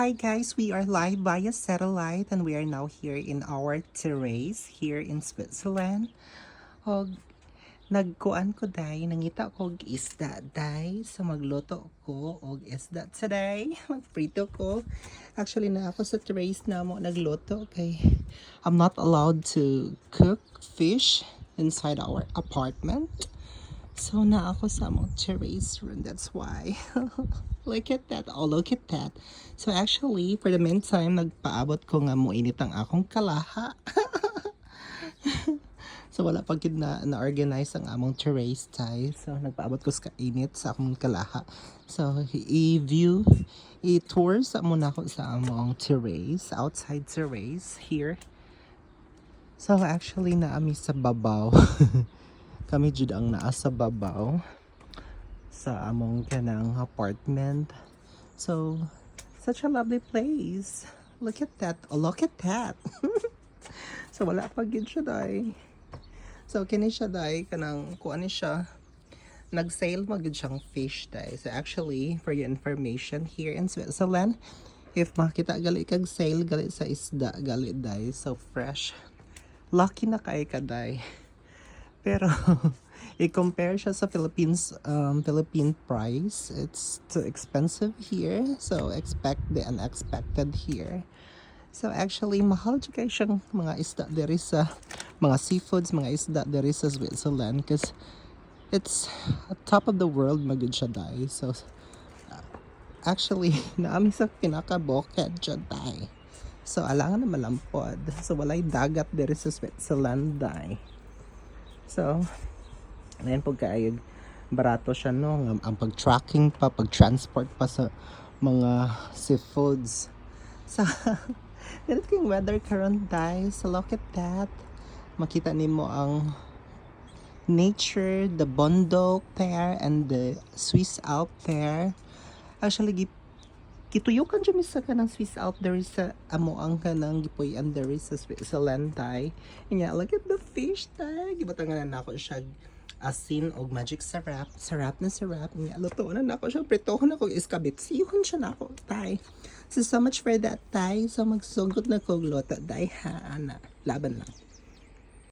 Hi guys, we are live via satellite and we are now here in our terrace here in Switzerland. Og nagkuan ko day, nangita ko og isda day, so magluto ko og isda today. Magprito ko. Actually na ako sa terrace na mo nagluto kay I'm not allowed to cook fish inside our apartment. So na ako sa among terrace room, that's why. Look at that. Oh, look at that. So actually, for the meantime, nagpaabot ko nga mo init ang akong kalaha. So wala pag na-organize ang among terrace tay. So nagpaabot ko sa kainit sa akong kalaha. So i-view, i-tour sa muna ako sa among terrace, outside terrace here. So actually naami sa babaw. Kami jud ang naa sa babaw sa among kanang apartment. So, such a lovely place. Look at that. Oh, look at that. So, wala pa gid siya day. So, kini siya day, kanang, kuan ni siya, nag-sale mo gid siyang fish day. So, actually, for your information, here in Switzerland, if makita gali kag sale, gali sa isda, gali day. So, fresh. Lucky na kay ka day. Pero, i-compare siya sa Philippine price. It's too expensive here. So, expect the unexpected here. So, actually, mahal siya kayo siyang mga isda diri sa mga seafoods, mga isda diri sa Switzerland. Because it's top of the world magud siya dai. So, actually, naami sa pinaka-bukid siya dai. So, alangan na malampod. So, walay dagat diri sa Switzerland dai. So, ayan po kayo, barato siya no, ang pag-tracking pa, pag-transport pa sa mga seafoods. So, ganit kayong weather karon guys. So, look at that. Makita nimo ang nature, the bundok there, and the Swiss Alps there. Actually, kituyukan siya misa ka ng Swiss Alps there sa amo ang kanang gipuy-an there sa Switzerland tay. Nya, look at the fish tay. Gibatangan na ako siya asin og magic sarap. Sarap na sarap. Nya, lutuan na ako siya. Pritohon ako iskabit. Siyuhan siya na ako tay. So much for that tay. So magsugod na ko luto tay ha. Ana, laban lang.